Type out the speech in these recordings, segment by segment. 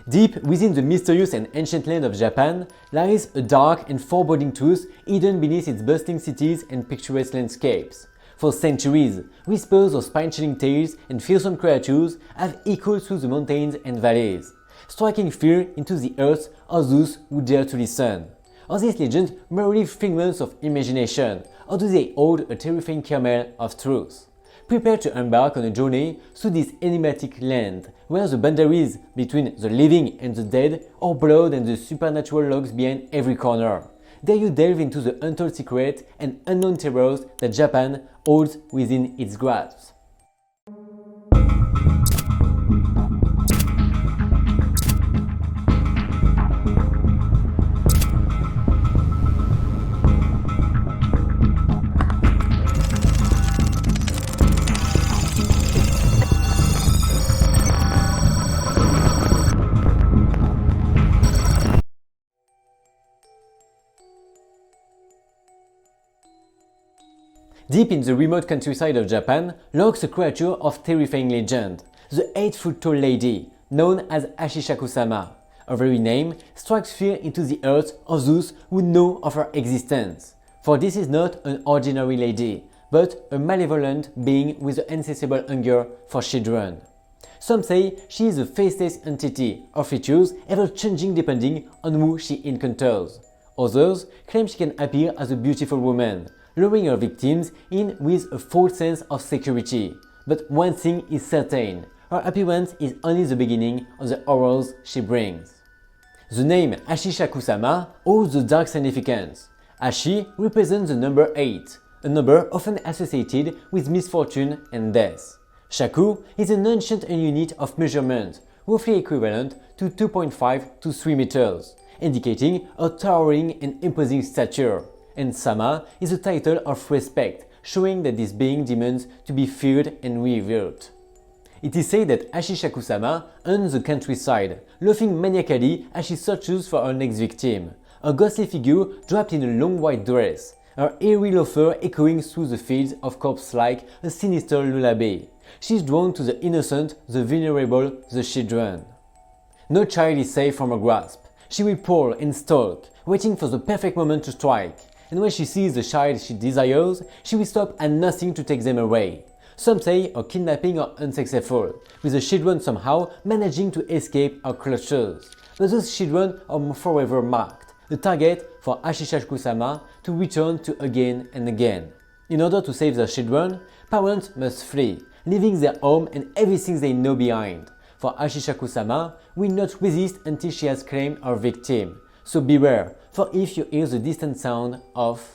Deep within the mysterious and ancient land of Japan lies a dark and foreboding truth hidden beneath its bustling cities and picturesque landscapes. For centuries, whispers of spine-chilling tales and fearsome creatures have echoed through the mountains and valleys, striking fear into the hearts of those who dare to listen. Are these legends merely figments of imagination, or do they hold a terrifying kernel of truth? Prepare to embark on a journey through this enigmatic land, where the boundaries between the living and the dead are blurred and the supernatural lurks behind every corner. Dare you delve into the untold secrets and unknown terrors that Japan holds within its grasp. Deep in the remote countryside of Japan lurks a creature of terrifying legend, the 8-foot-tall lady, known as Ashishaku-sama. Her very name strikes fear into the hearts of those who know of her existence. For this is not an ordinary lady, but a malevolent being with an insatiable hunger for children. Some say she is a faceless entity, her features ever changing depending on who she encounters. Others claim she can appear as a beautiful woman, luring her victims in with a false sense of security. But one thing is certain, her appearance is only the beginning of the horrors she brings. The name Ashishaku-sama holds a dark significance. Ashi represents the number 8, a number often associated with misfortune and death. Shaku is an ancient unit of measurement, roughly equivalent to 2.5 to 3 meters, indicating a towering and imposing stature. And Sama is a title of respect, showing that this being demands to be feared and revered. It is said that Ashishaku-sama haunts the countryside, laughing maniacally as she searches for her next victim. A ghostly figure draped in a long white dress, her eerie laughter echoing through the fields of corpses like a sinister lullaby. She is drawn to the innocent, the vulnerable, the children. No child is safe from her grasp. She will prowl and stalk, waiting for the perfect moment to strike. And when she sees the child she desires, she will stop at nothing to take them away. Some say her kidnapping are unsuccessful, with the children somehow managing to escape her clutches. But those children are forever marked, the target for Ashishaku-sama to return to again and again. In order to save their children, parents must flee, leaving their home and everything they know behind. For Ashishaku-sama will not resist until she has claimed her victim. So beware, for if you hear the distant sound of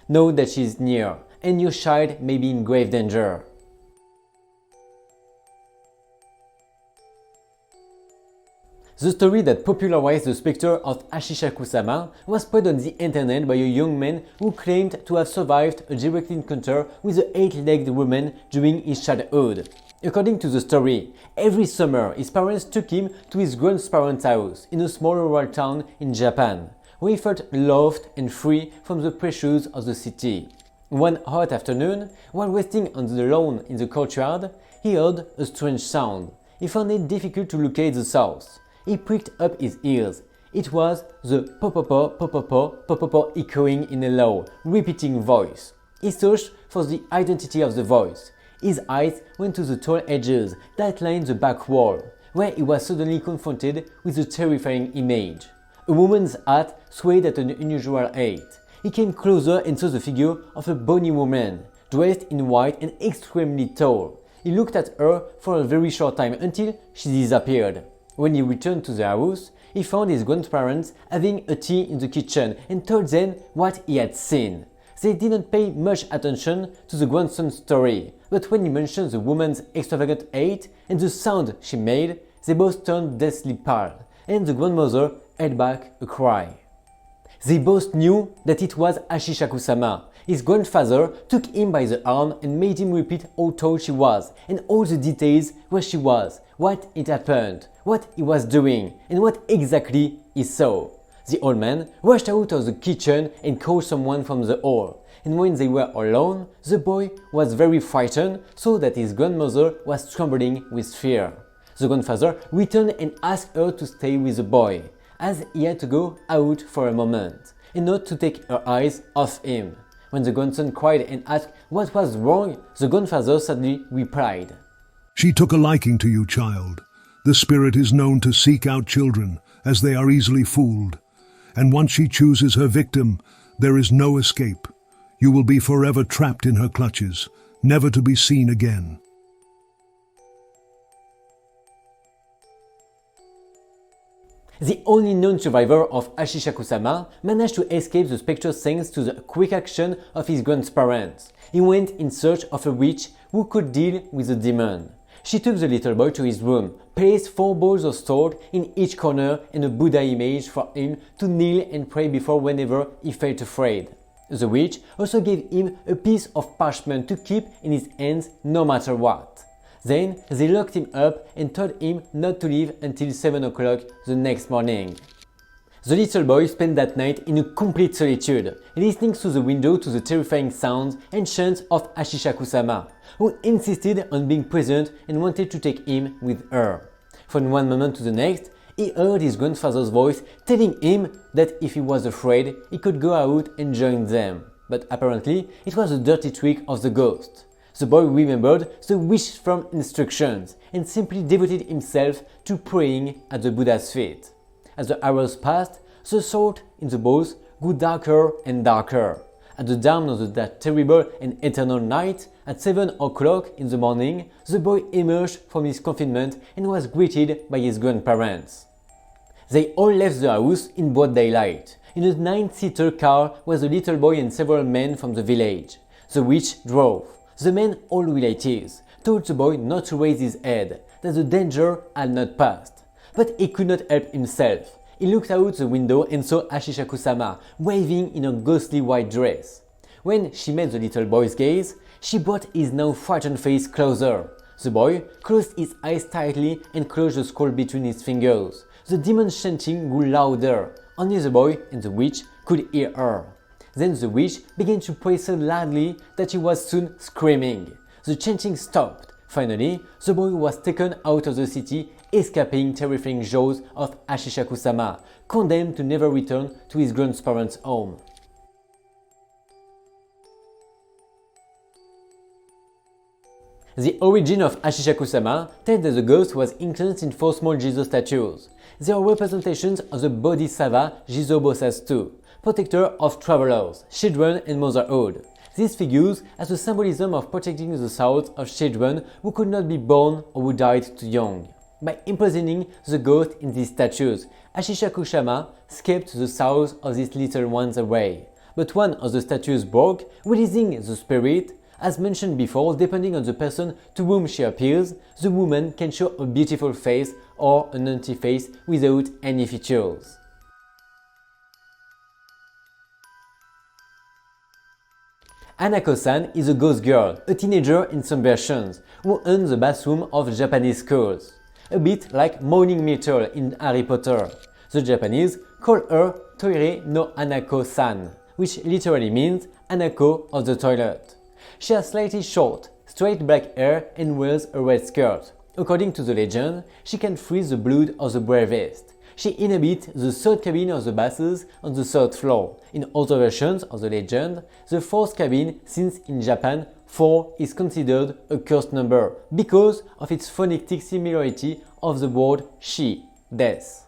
know that she is near, and your child may be in grave danger. The story that popularized the spectre of Ashishaku-sama was spread on the internet by a young man who claimed to have survived a direct encounter with the 8-legged woman during his childhood. According to the story, every summer his parents took him to his grandparents' house in a small rural town in Japan, where he felt loved and free from the pressures of the city. One hot afternoon, while resting on the lawn in the courtyard, he heard a strange sound. He found it difficult to locate the source. He pricked up his ears. It was the popopo popopo popopo echoing in a low, repeating voice. He searched for the identity of the voice. His eyes went to the tall edges that lined the back wall, where he was suddenly confronted with a terrifying image. A woman's hat swayed at an unusual height. He came closer and saw the figure of a bony woman, dressed in white and extremely tall. He looked at her for a very short time until she disappeared. When he returned to the house, he found his grandparents having a tea in the kitchen and told them what he had seen. They didn't pay much attention to the grandson's story, but when he mentioned the woman's extravagant height and the sound she made, they both turned deathly pale, and the grandmother held back a cry. They both knew that it was Ashishaku-sama. His grandfather took him by the arm and made him repeat how tall she was and all the details where she was, what had happened, what he was doing, and what exactly he saw. The old man rushed out of the kitchen and called someone from the hall, and when they were alone, the boy was very frightened, so that his grandmother was trembling with fear. The grandfather returned and asked her to stay with the boy, as he had to go out for a moment, and not to take her eyes off him. When the grandson cried and asked what was wrong, the grandfather sadly replied, "She took a liking to you, child. The spirit is known to seek out children, as they are easily fooled. And once she chooses her victim, there is no escape. You will be forever trapped in her clutches, never to be seen again." The only known survivor of Ashishaku-sama managed to escape the spectre thanks to the quick action of his grandparents. He went in search of a witch who could deal with the demon. She took the little boy to his room, placed 4 balls of sword in each corner and a Buddha image for him to kneel and pray before whenever he felt afraid. The witch also gave him a piece of parchment to keep in his hands no matter what. Then they locked him up and told him not to leave until 7 o'clock the next morning. The little boy spent that night in a complete solitude, listening through the window to the terrifying sounds and chants of Ashishaku-sama, who insisted on being present and wanted to take him with her. From one moment to the next, he heard his grandfather's voice telling him that if he was afraid, he could go out and join them. But apparently, it was a dirty trick of the ghost. The boy remembered the wish-from instructions and simply devoted himself to praying at the Buddha's feet. As the hours passed, the salt in the balls grew darker and darker. At the dawn of that terrible and eternal night, at 7 o'clock in the morning, the boy emerged from his confinement and was greeted by his grandparents. They all left the house in broad daylight. In a 9-seater car was a little boy and several men from the village. The witch drove. The men, all relatives, told the boy not to raise his head, that the danger had not passed. But he could not help himself. He looked out the window and saw Ashishaku-sama waving in a ghostly white dress. When she met the little boy's gaze, she brought his now frightened face closer. The boy closed his eyes tightly and closed the scroll between his fingers. The demon's chanting grew louder. Only the boy and the witch could hear her. Then the witch began to pray so loudly that he was soon screaming. The chanting stopped. Finally, the boy was taken out of the city, escaping terrifying jaws of Ashishaku-sama, condemned to never return to his grandparents' home. The origin of Ashishaku-sama tells that the ghost was enclosed in 4 small Jizo statues. They are representations of the Bodhisattva Jizo-bosatsu, protector of travelers, children and motherhood. These figures as a symbolism of protecting the souls of children who could not be born or who died too young. By imprisoning the ghost in these statues, Ashishaku-sama kept the souls of these little ones away. But one of the statues broke, releasing the spirit. As mentioned before, depending on the person to whom she appears, the woman can show a beautiful face or an empty face without any features. Hanako-san is a ghost girl, a teenager in some versions, who owns the bathroom of Japanese schools. A bit like Moaning Myrtle in Harry Potter. The Japanese call her Toire no Hanako-san, which literally means Hanako of the toilet. She has slightly short, straight black hair and wears a red skirt. According to the legend, she can freeze the blood of the bravest. She inhabits the 3rd cabin of the baths on the 3rd floor. In other versions of the legend, the 4th cabin, since in Japan 4 is considered a cursed number because of its phonetic similarity of the word shi, death.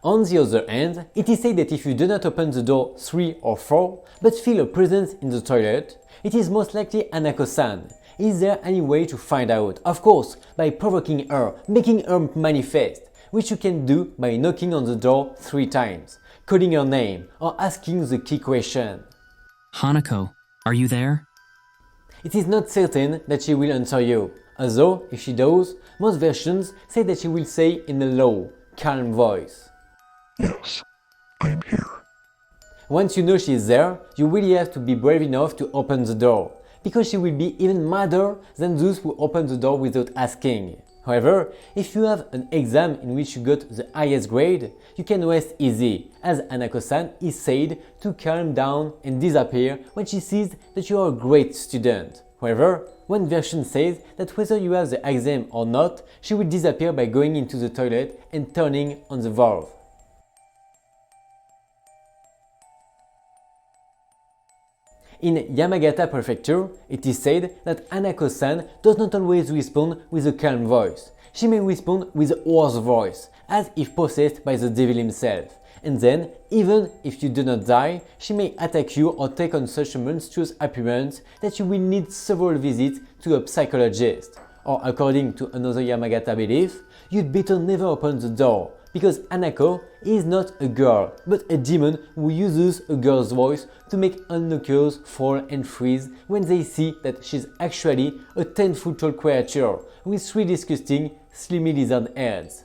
On the other hand, it is said that if you do not open the door 3 or 4, but feel a presence in the toilet, it is most likely Hanako-san. Is there any way to find out? Of course, by provoking her, making her manifest, which you can do by knocking on the door 3 times, calling her name, or asking the key question. Hanako, are you there? It is not certain that she will answer you, although if she does, most versions say that she will say in a low, calm voice. Yes, I'm here. Once you know she is there, you really have to be brave enough to open the door, because she will be even madder than those who open the door without asking. However, if you have an exam in which you got the highest grade, you can rest easy, as Hanako-san is said to calm down and disappear when she sees that you are a great student. However, one version says that whether you have the exam or not, she will disappear by going into the toilet and turning on the valve. In Yamagata Prefecture, it is said that Hanako-san does not always respond with a calm voice. She may respond with a hoarse voice, as if possessed by the devil himself. And then, even if you do not die, she may attack you or take on such a monstrous appearance that you will need several visits to a psychologist. Or according to another Yamagata belief, you'd better never open the door, because Hanako is not a girl, but a demon who uses a girl's voice to make onlookers fall and freeze when they see that she's actually a 10-foot tall creature with 3 disgusting, slimy lizard heads.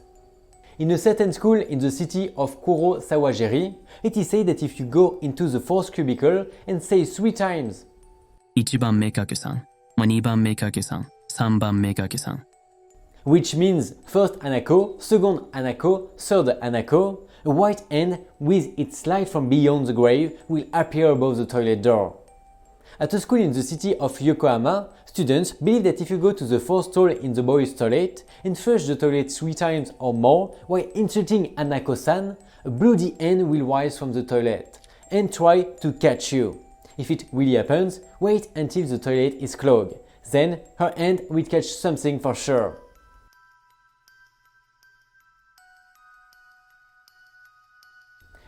In a certain school in the city of Kuro Sawajiri, it is said that if you go into the 4th cubicle and say 3 times 1番目かけさん、2番目かけさん、3番目かけさん which means first Hanako, second Hanako, third Hanako, a white hand with its light from beyond the grave will appear above the toilet door. At a school in the city of Yokohama, students believe that if you go to the 4th stall in the boys' toilet and flush the toilet 3 times or more while insulting Hanako-san, a bloody hand will rise from the toilet and try to catch you. If it really happens, wait until the toilet is clogged. Then her hand will catch something for sure.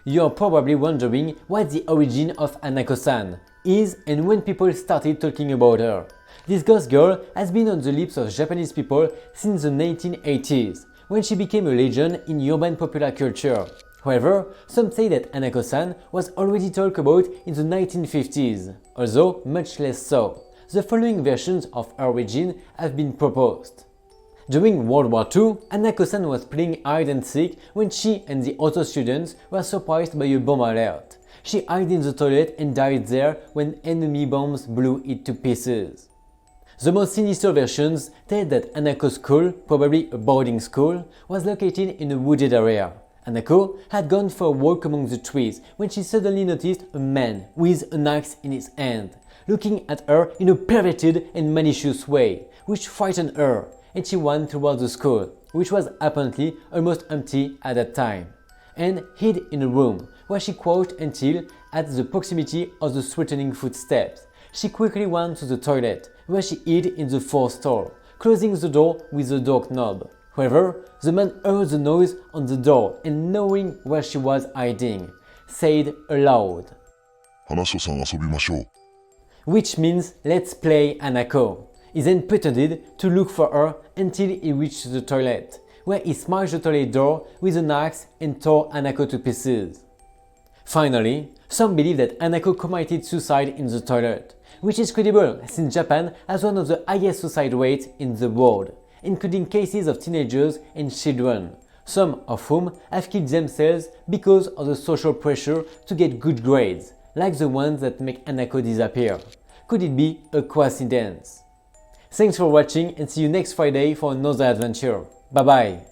You're probably wondering what the origin of Hanako-san is and when people started talking about her. This ghost girl has been on the lips of Japanese people since the 1980s, when she became a legend in urban popular culture. However, some say that Hanako-san was already talked about in the 1950s, although much less so. The following versions of her origin have been proposed. During World War II, Hanako-san was playing hide and seek when she and the other students were surprised by a bomb alert. She hid in the toilet and died there when enemy bombs blew it to pieces. The most sinister versions tell that Hanako's school, probably a boarding school, was located in a wooded area. Hanako had gone for a walk among the trees when she suddenly noticed a man with an axe in his hand, looking at her in a perverted and malicious way, which frightened her, and she ran towards the school, which was apparently almost empty at that time, and hid in a room, where she crouched until, at the proximity of the threatening footsteps, she quickly ran to the toilet, where she hid in the 4th stall, closing the door with the door knob. However, the man heard the noise on the door and, knowing where she was hiding, said aloud, 話さん遊びましょう。 which means let's play Hanako. He then pretended to look for her until he reached the toilet, where he smashed the toilet door with an axe and tore Hanako to pieces. Finally, some believe that Hanako committed suicide in the toilet, which is credible since Japan has one of the highest suicide rates in the world, including cases of teenagers and children, some of whom have killed themselves because of the social pressure to get good grades, like the ones that make Hanako disappear. Could it be a coincidence? Thanks for watching and see you next Friday for another adventure. Bye bye!